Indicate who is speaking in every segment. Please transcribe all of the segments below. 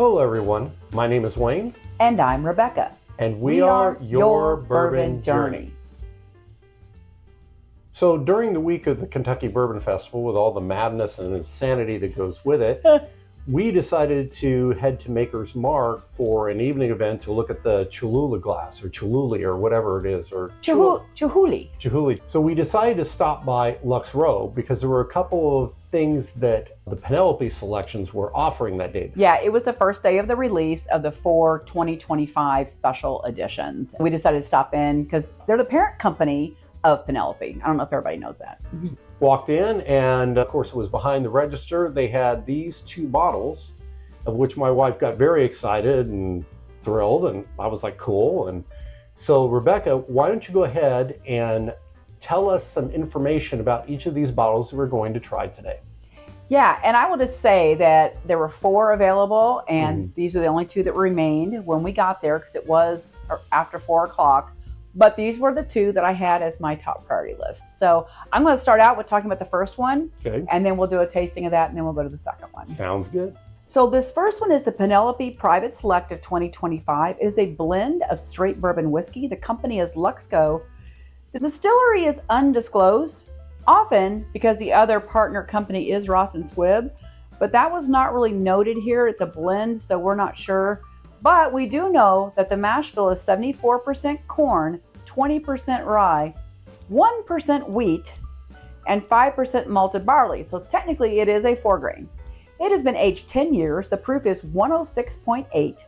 Speaker 1: Hello everyone, my name is Wayne.
Speaker 2: And I'm Rebecca.
Speaker 1: And we are your Bourbon Journey. So during the week of the Kentucky Bourbon Festival, with all the madness and insanity that goes with it, we decided to head to Maker's Mark for an evening event to look at the Cholula glass, or Cholula, or whatever it is, or
Speaker 2: Chihuly.
Speaker 1: So we decided to stop by Lux Row because there were a couple of things that the Penelope selections were offering that day.
Speaker 2: Yeah, it was the first day of the release of the 4 2025 special editions. We decided to stop in because they're the parent company of Penelope. I don't know if everybody knows that.
Speaker 1: Walked in, and of course it was behind the register. They had these 2 bottles, of which my wife got very excited and thrilled, and I was like, cool. And so Rebecca, why don't you go ahead and tell us some information about each of these bottles that we're going to try today.
Speaker 2: Yeah, and I will just say that there were 4 available, and these are the only 2 that remained when we got there because it was after 4 o'clock. But these were the 2 that I had as my top priority list. So I'm going to start out with talking about the first one, and then we'll do a tasting of that, and then we'll go to the second one.
Speaker 1: Sounds good.
Speaker 2: So this first one is the Penelope Private Select of 2025. It is a blend of straight bourbon whiskey. The company is Luxco. The distillery is undisclosed, often because the other partner company is Ross and Squibb, but that was not really noted here. It's a blend, so we're not sure. But we do know that the mash bill is 74% corn, 20% rye, 1% wheat, and 5% malted barley. So technically it is a 4-grain. It has been aged 10 years. The proof is 106.8.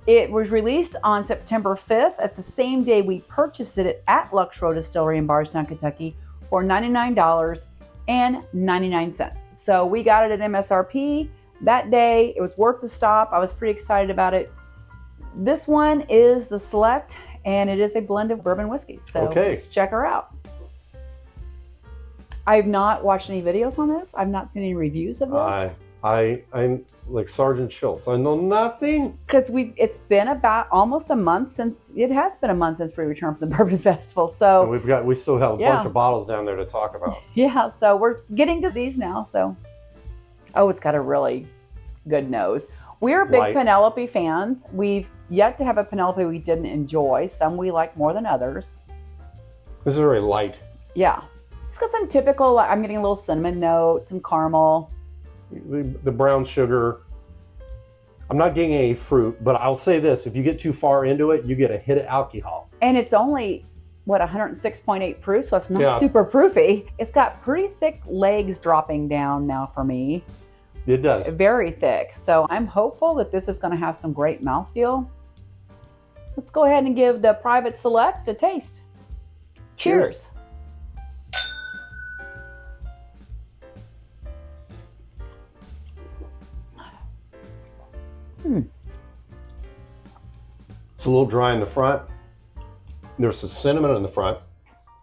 Speaker 2: It was released on September 5th. That's the same day we purchased it at Lux Row Distillery in Bardstown, Kentucky for $99.99. So we got it at MSRP that day. It was worth the stop. I was pretty excited about it. This one is the Select, and it is a blend of bourbon whiskeys. So let's check her out. I've not watched any videos on this. I've not seen any reviews of this.
Speaker 1: I'm like Sergeant Schultz. I know nothing.
Speaker 2: Because it's been about almost a month since we returned from the Bourbon Festival. So
Speaker 1: we still have a bunch of bottles down there to talk about.
Speaker 2: Yeah, so we're getting to these now. So, it's got a really good nose. We're big Penelope fans. We've yet to have a Penelope we didn't enjoy. Some we like more than others.
Speaker 1: This is very light.
Speaker 2: Yeah. It's got some typical, I'm getting a little cinnamon note, some caramel.
Speaker 1: The brown sugar. I'm not getting any fruit, but I'll say this. If you get too far into it, you get a hit of alcohol.
Speaker 2: And it's only, 106.8 proof, so it's not super proofy. It's got pretty thick legs dropping down now for me.
Speaker 1: It does.
Speaker 2: Very thick. So I'm hopeful that this is going to have some great mouthfeel. Let's go ahead and give the Private Select a taste. Cheers.
Speaker 1: It's a little dry in the front. There's some cinnamon in the front.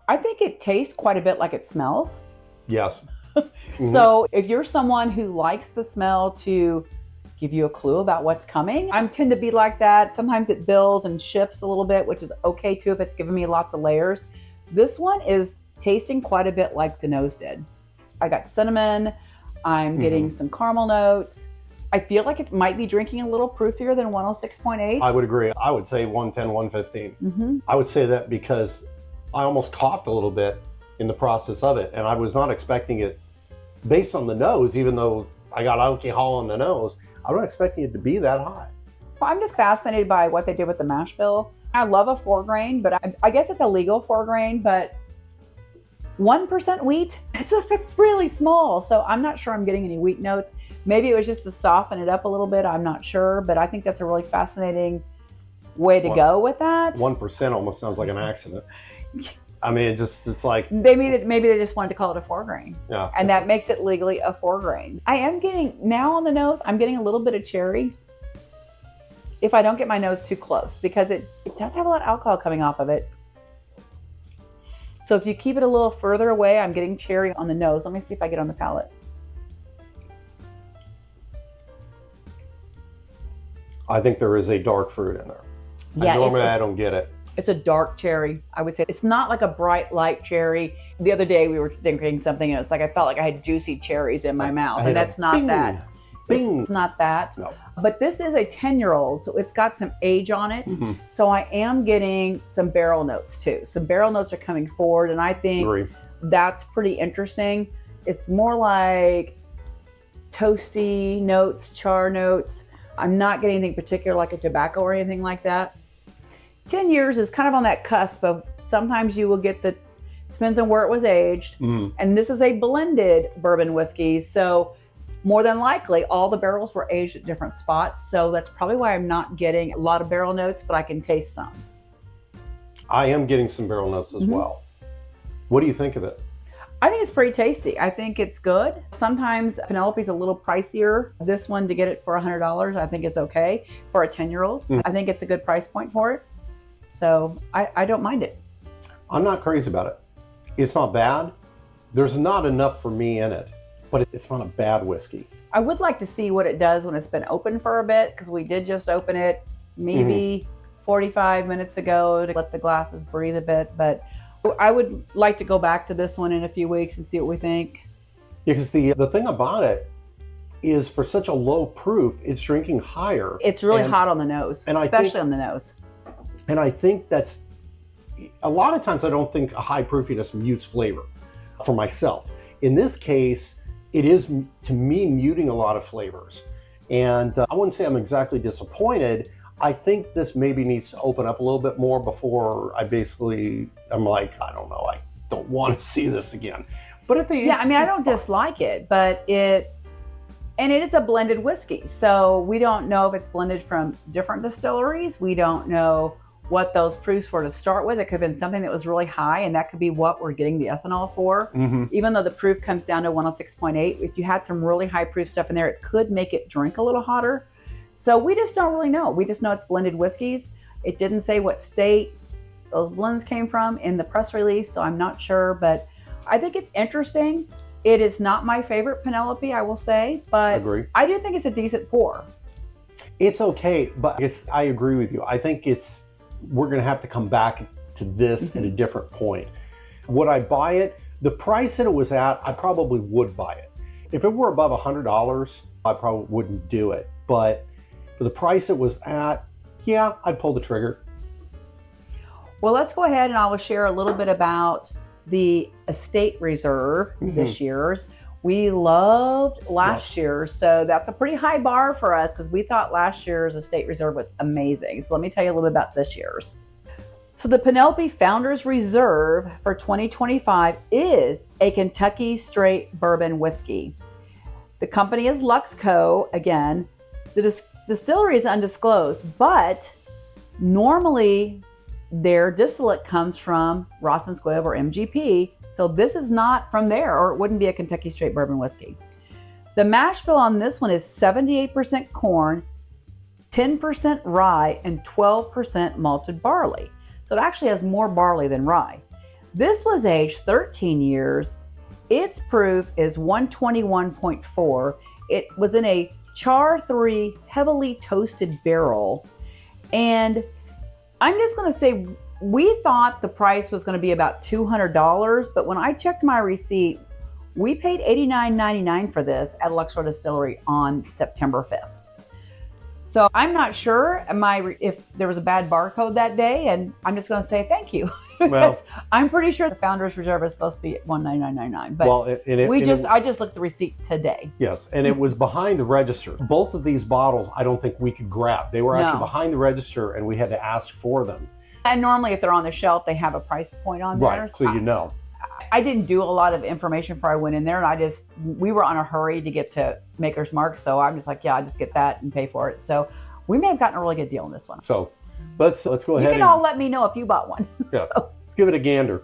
Speaker 2: I think it tastes quite a bit like it smells.
Speaker 1: Yes.
Speaker 2: So if you're someone who likes the smell to give you a clue about what's coming, I tend to be like that. Sometimes it builds and shifts a little bit, which is okay too if it's giving me lots of layers. This one is tasting quite a bit like the nose did. I got cinnamon. I'm getting some caramel notes. I feel like it might be drinking a little proofier than 106.8.
Speaker 1: I would agree. I would say 110, 115. I would say that because I almost coughed a little bit in the process of it, and I was not expecting it based on the nose, even though I got alcohol in the nose. I wasn't expecting it to be that high.
Speaker 2: Well, I'm just fascinated by what they did with the mash bill. I love a 4-grain, but I guess it's a legal 4-grain, but 1% wheat, it's really small. So I'm not sure I'm getting any wheat notes. Maybe it was just to soften it up a little bit. I'm not sure, but I think that's a really fascinating way to go with that.
Speaker 1: 1% almost sounds like an accident. I mean, it's like
Speaker 2: maybe they just wanted to call it a 4-grain.
Speaker 1: Yeah.
Speaker 2: And that makes it legally a 4-grain. I am getting, now on the nose, I'm getting a little bit of cherry. If I don't get my nose too close, because it does have a lot of alcohol coming off of it. So if you keep it a little further away, I'm getting cherry on the nose. Let me see if I get on the palate.
Speaker 1: I think there is a dark fruit in there.
Speaker 2: Yeah,
Speaker 1: normally I don't get it.
Speaker 2: It's a dark cherry, I would say. It's not like a bright light cherry. The other day we were drinking something and it's like I felt like I had juicy cherries in my mouth, and that's not that.
Speaker 1: Bing.
Speaker 2: It's not that.
Speaker 1: No.
Speaker 2: But this is a 10-year-old, so it's got some age on it.
Speaker 1: Mm-hmm.
Speaker 2: So I am getting some barrel notes too. Some barrel notes are coming forward, and I think that's pretty interesting. It's more like toasty notes, char notes. I'm not getting anything particular like a tobacco or anything like that. 10 years is kind of on that cusp of sometimes you will get the, depends on where it was aged. And this is a blended bourbon whiskey. So more than likely, all the barrels were aged at different spots. So that's probably why I'm not getting a lot of barrel notes, but I can taste some.
Speaker 1: I am getting some barrel notes as well. What do you think of it?
Speaker 2: I think it's pretty tasty. I think it's good. Sometimes Penelope's a little pricier. This one, to get it for $100, I think is okay for a 10-year-old. I think it's a good price point for it. So I don't mind it.
Speaker 1: I'm not crazy about it. It's not bad. There's not enough for me in it, but it's not a bad whiskey.
Speaker 2: I would like to see what it does when it's been open for a bit, because we did just open it maybe 45 minutes ago to let the glasses breathe a bit. But I would like to go back to this one in a few weeks and see what we think.
Speaker 1: Yeah, because the thing about it is, for such a low proof, it's drinking higher.
Speaker 2: It's really hot on the nose, and especially on the nose.
Speaker 1: And I think that's, a lot of times I don't think a high proofiness mutes flavor for myself. In this case, it is, to me, muting a lot of flavors. And I wouldn't say I'm exactly disappointed. I think this maybe needs to open up a little bit more before I'm like, I don't know, I don't want to see this again. But at the end,
Speaker 2: I don't dislike it, but it is a blended whiskey. So we don't know if it's blended from different distilleries. We don't know what those proofs were to start with. It could have been something that was really high, and that could be what we're getting the ethanol for. Even though the proof comes down to 106.8, if you had some really high proof stuff in there, it could make it drink a little hotter. So we just don't really know. We just know it's blended whiskeys. It didn't say what state those blends came from in the press release, so I'm not sure, but I think it's interesting. It is not my favorite Penelope, I will say, but I do think it's a decent pour.
Speaker 1: It's okay, but I guess I agree with you. I think we're going to have to come back to this at a different point. Would I buy it? The price that it was at, I probably would buy it. If it were above $100, I probably wouldn't do it. But for the price it was at, yeah, I'd pull the trigger.
Speaker 2: Well, let's go ahead and I will share a little bit about the Estate Reserve this year's. We loved last year's, so that's a pretty high bar for us because we thought last year's Estate Reserve was amazing. So let me tell you a little bit about this year's. So the Penelope Founders Reserve for 2025 is a Kentucky Straight Bourbon Whiskey. The company is Luxco. Again, the distillery is undisclosed, but normally their distillate comes from Ross & Squibb or MGP. So this is not from there, or it wouldn't be a Kentucky Straight Bourbon Whiskey. The mash bill on this one is 78% corn, 10% rye, and 12% malted barley. So it actually has more barley than rye. This was aged 13 years. Its proof is 121.4. It was in a char 3 heavily toasted barrel. And I'm just going to say, we thought the price was going to be about $200, but when I checked my receipt, we paid $89.99 for this at Luxor Distillery on September 5th. So I'm not sure if there was a bad barcode that day, and I'm just going to say thank you. Well, I'm pretty sure the Founders Reserve is supposed to be at $199.99, but I just looked at the receipt today.
Speaker 1: Yes, and it was behind the register. Both of these bottles, I don't think we could grab. They were actually behind the register, and we had to ask for them.
Speaker 2: And normally, if they're on the shelf, they have a price point on there.
Speaker 1: Right, so you know.
Speaker 2: I didn't do a lot of information before I went in there, and we were on a hurry to get to Maker's Mark, so I'm just like, yeah, I just get that and pay for it. So we may have gotten a really good deal on this one.
Speaker 1: So let's go ahead.
Speaker 2: You can all let me know if you bought one.
Speaker 1: Yes, let's give it a gander.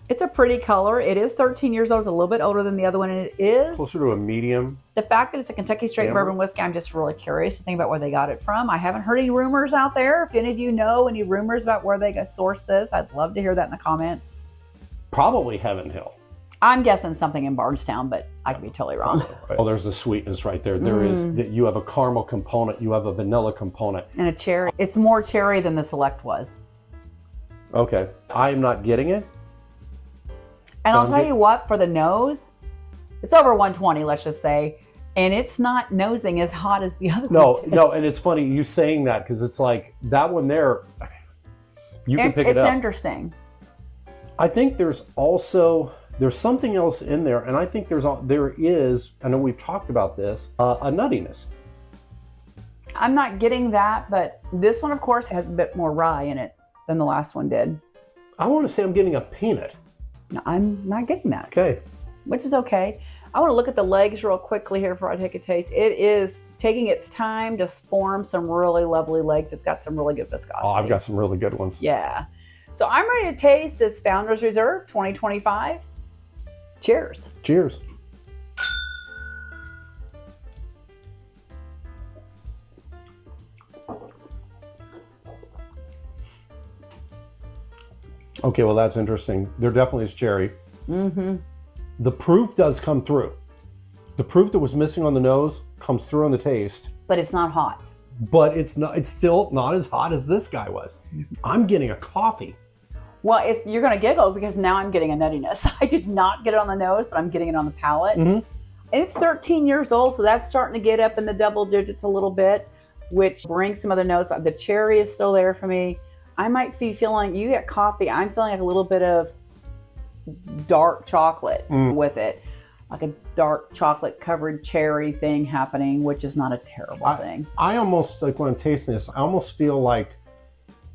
Speaker 2: It's a pretty color. It is 13 years old. It's a little bit older than the other one, and it is
Speaker 1: closer to a medium.
Speaker 2: The fact that it's a Kentucky Straight Bourbon Whiskey, I'm just really curious to think about where they got it from. I haven't heard any rumors out there. If any of you know any rumors about where they sourced this, I'd love to hear that in the comments.
Speaker 1: Probably Heaven Hill.
Speaker 2: I'm guessing something in Bardstown, but I could be totally wrong.
Speaker 1: Well, there's the sweetness right there. There is that you have a caramel component, you have a vanilla component,
Speaker 2: and a cherry. It's more cherry than the Select was.
Speaker 1: Okay, I am not getting it.
Speaker 2: And I'll tell you what, for the nose, it's over 120, let's just say. And it's not nosing as hot as the other
Speaker 1: No,
Speaker 2: one did.
Speaker 1: no, and it's funny you saying that because it's like that one there, you can pick it up.
Speaker 2: It's interesting.
Speaker 1: I think there's something else in there, and I think there is, I know we've talked about this, a nuttiness.
Speaker 2: I'm not getting that, but this one, of course, has a bit more rye in it than the last one did.
Speaker 1: I want to say I'm getting a peanut.
Speaker 2: No, I'm not getting that.
Speaker 1: Okay.
Speaker 2: Which is okay. I want to look at the legs real quickly here before I take a taste. It is taking its time to form some really lovely legs. It's got some really good viscosity.
Speaker 1: Oh, I've got some really good ones.
Speaker 2: Yeah. So I'm ready to taste this Founders Reserve 2025. Cheers.
Speaker 1: Cheers. Okay, well, that's interesting. There definitely is cherry.
Speaker 2: Mm-hmm.
Speaker 1: The proof does come through. The proof that was missing on the nose comes through on the taste.
Speaker 2: But it's not hot.
Speaker 1: But it's still not as hot as this guy was. I'm getting a coffee.
Speaker 2: Well, you're going to giggle because now I'm getting a nuttiness. I did not get it on the nose, but I'm getting it on the palate.
Speaker 1: Mm-hmm.
Speaker 2: And it's 13 years old, so that's starting to get up in the double digits a little bit, which brings some other notes. The cherry is still there for me. I might be feeling, you get coffee, I'm feeling like a little bit of dark chocolate with it. Like a dark chocolate covered cherry thing happening, which is not a terrible thing.
Speaker 1: I almost, like when I'm tasting this, I almost feel like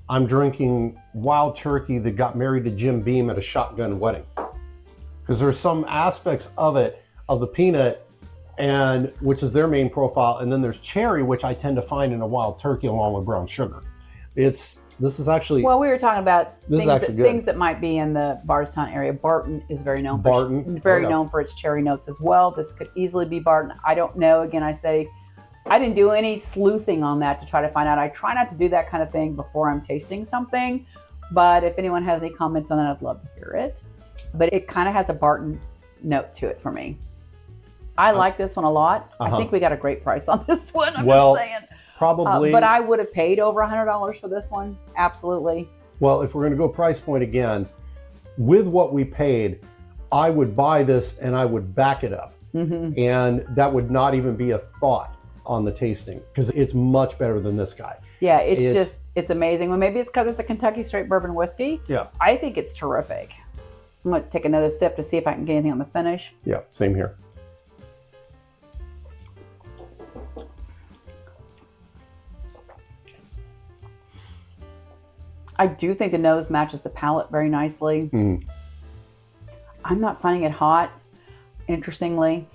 Speaker 1: I'm drinking wild turkey that got married to Jim Beam at a shotgun wedding. Because there's some aspects of it, of the peanut, and which is their main profile, and then there's cherry, which I tend to find in a wild turkey along with brown sugar. This is actually...
Speaker 2: Well, we were talking about things that might be in the Bardstown area. Barton is very known known for its cherry notes as well. This could easily be Barton. I don't know. Again, I didn't do any sleuthing on that to try to find out. I try not to do that kind of thing before I'm tasting something. But if anyone has any comments on that, I'd love to hear it. But it kind of has a Barton note to it for me. I like this one a lot. I think we got a great price on this one. I'm just saying.
Speaker 1: Probably.
Speaker 2: But I would have paid over $100 for this one. Absolutely.
Speaker 1: Well, if we're going to go price point again, with what we paid, I would buy this and I would back it up. Mm-hmm. And that would not even be a thought on the tasting because it's much better than this guy.
Speaker 2: Yeah, it's amazing. Well, maybe it's because it's a Kentucky Straight Bourbon Whiskey.
Speaker 1: Yeah.
Speaker 2: I think it's terrific. I'm going to take another sip to see if I can get anything on the finish.
Speaker 1: Yeah, same here.
Speaker 2: I do think the nose matches the palate very nicely. Mm. I'm not finding it hot, interestingly.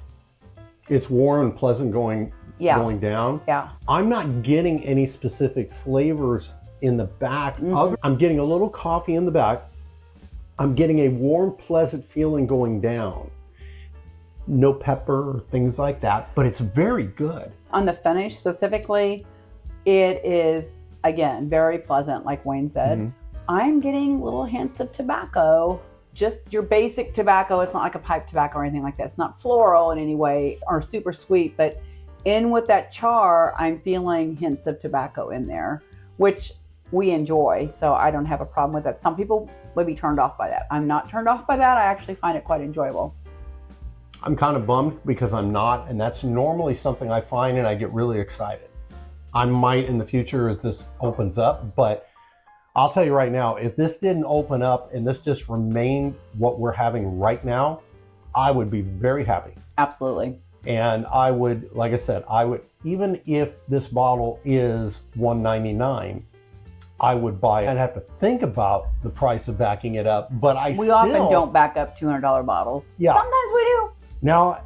Speaker 1: It's warm and pleasant going down.
Speaker 2: Yeah.
Speaker 1: I'm not getting any specific flavors in the back. Mm-hmm. I'm getting a little coffee in the back. I'm getting a warm, pleasant feeling going down. No pepper or things like that, but it's very good.
Speaker 2: On the finish specifically, it is, again, very pleasant, like Wayne said. Mm-hmm. I'm getting little hints of tobacco, just your basic tobacco. It's not like a pipe tobacco or anything like that. It's not floral in any way or super sweet, but in with that char, I'm feeling hints of tobacco in there, which we enjoy. So I don't have a problem with that. Some people would be turned off by that. I'm not turned off by that. I actually find it quite enjoyable.
Speaker 1: I'm kind of bummed because I'm not, and that's normally something I find and I get really excited. I might in the future as this opens up, but I'll tell you right now, if this didn't open up and this just remained what we're having right now, I would be very happy.
Speaker 2: Absolutely.
Speaker 1: And I would, like I said, even if this bottle is $199, I would buy it. I'd have to think about the price of backing it up, but we
Speaker 2: often don't back up $200 bottles.
Speaker 1: Yeah.
Speaker 2: Sometimes we do.
Speaker 1: Now,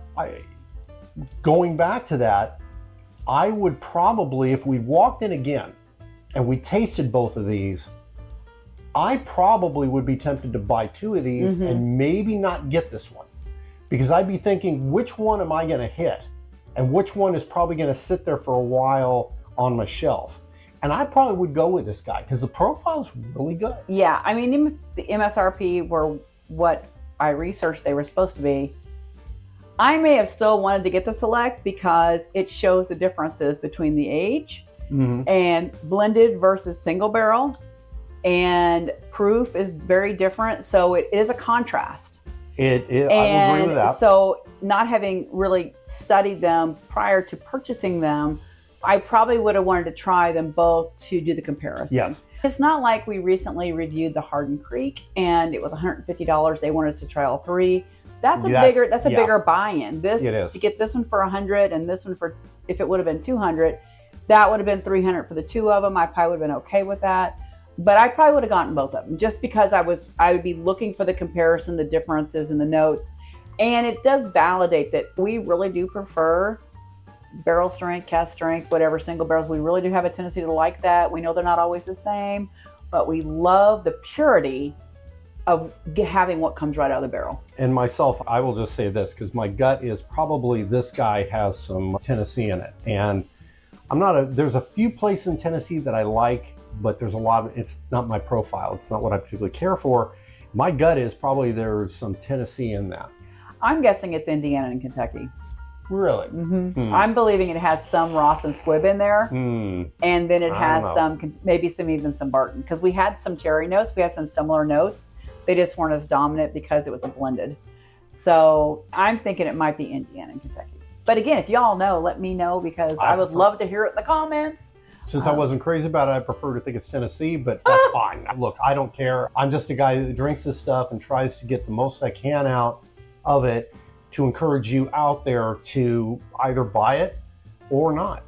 Speaker 1: going back to that, I would probably, if we walked in again and we tasted both of these, I probably would be tempted to buy two of these and maybe not get this one. Because I'd be thinking, which one am I going to hit? And which one is probably going to sit there for a while on my shelf? And I probably would go with this guy because the profile's really good.
Speaker 2: Yeah, I mean, if the MSRP were what I researched they were supposed to be, I may have still wanted to get the Select because it shows the differences between the age and blended versus single barrel. And proof is very different. So it is a contrast.
Speaker 1: I will agree with
Speaker 2: And
Speaker 1: that.
Speaker 2: so not having really studied them prior to purchasing them, I probably would have wanted to try them both to do the comparison.
Speaker 1: Yes.
Speaker 2: It's not like we recently reviewed the Hardin Creek and it was $150. They wanted us to try all three. That's a bigger buy-in. This,
Speaker 1: it is.
Speaker 2: to get this one for $100 and this one for, if it would have been $200, that would have been $300 for the two of them. I probably would have been okay with that. But I probably would have gotten both of them just because I would be looking for the comparison, the differences in the notes. And it does validate that we really do prefer barrel strength, cask strength, whatever, single barrels. We really do have a tendency to like that. We know they're not always the same, but we love the purity of having what comes right out of the barrel.
Speaker 1: And myself, I will just say this, because my gut is probably this guy has some Tennessee in it. And there's a few places in Tennessee that I like, but there's a lot of, it's not my profile. It's not what I particularly care for. My gut is probably there's some Tennessee in that.
Speaker 2: I'm guessing it's Indiana and Kentucky.
Speaker 1: Really?
Speaker 2: Mm-hmm. I'm believing it has some Ross and Squibb in there, and then it has maybe even some Barton, because we had some cherry notes. We had some similar notes. They just weren't as dominant because it was a blended. So I'm thinking it might be Indiana and Kentucky. But again, if y'all know, let me know, because I would love to hear it in the comments.
Speaker 1: Since I wasn't crazy about it, I prefer to think it's Tennessee, but that's fine. Look, I don't care. I'm just a guy that drinks this stuff and tries to get the most I can out of it to encourage you out there to either buy it or not.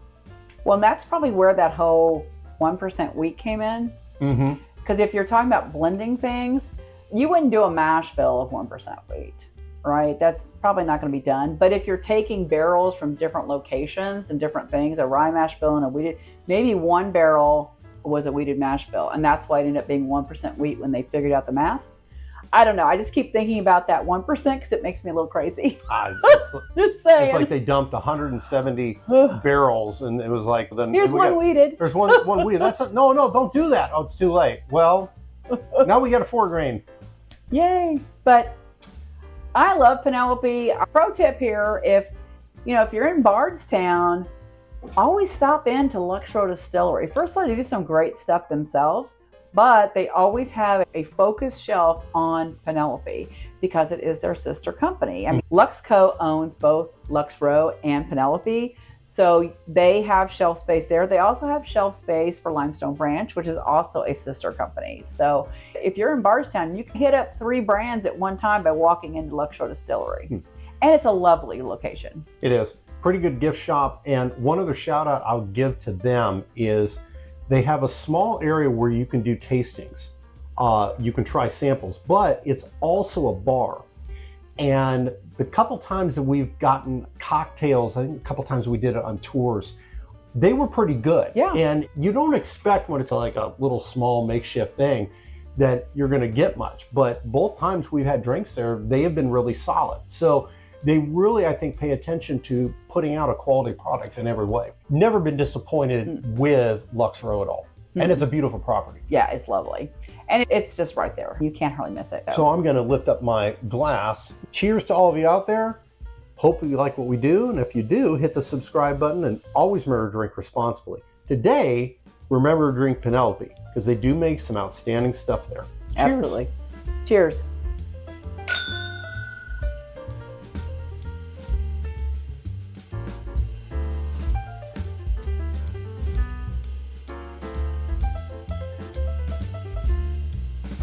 Speaker 2: Well, and that's probably where that whole 1% wheat came in.
Speaker 1: Mm-hmm.
Speaker 2: Because if you're talking about blending things, you wouldn't do a mash bill of 1% wheat, right? That's probably not going to be done. But if you're taking barrels from different locations and different things, a rye mash bill and a wheated, maybe one barrel was a wheated mash bill, and that's why it ended up being 1% wheat when they figured out the math. I don't know. I just keep thinking about that 1% because it makes me a little crazy. Just saying.
Speaker 1: It's like they dumped 170 barrels, and it was like, then
Speaker 2: here's one wheated.
Speaker 1: There's one wheated. No, don't do that. Oh, it's too late. Well, now we got a 4 grain.
Speaker 2: Yay! But I love Penelope. A pro tip here: if you're in Bardstown, always stop into Lux Row Distillery. First of all, they do some great stuff themselves, but they always have a focused shelf on Penelope because it is their sister company. I mean, Luxco owns both Lux Row and Penelope, so they have shelf space there. They also have shelf space for Limestone Branch, which is also a sister company. So if you're in Bardstown, you can hit up 3 brands at one time by walking into Lux Row Distillery. And it's a lovely location.
Speaker 1: It is. Pretty good gift shop. And one other shout out I'll give to them is they have a small area where you can do tastings. You can try samples, but it's also a bar. And the couple times that we've gotten cocktails, I think a couple times we did it on tours, they were pretty good.
Speaker 2: Yeah.
Speaker 1: And you don't expect when it's like a little small makeshift thing that you're going to get much. But both times we've had drinks there, they have been really solid. So they really, I think, pay attention to putting out a quality product in every way. Never been disappointed with Lux Row at all. And it's a beautiful property.
Speaker 2: Yeah, it's lovely. And it's just right there. You can't hardly miss it.
Speaker 1: So I'm going to lift up my glass. Cheers to all of you out there. Hope you like what we do. And if you do, hit the subscribe button, and always remember to drink responsibly. Today, remember to drink Penelope, because they do make some outstanding stuff there.
Speaker 2: Absolutely. Cheers.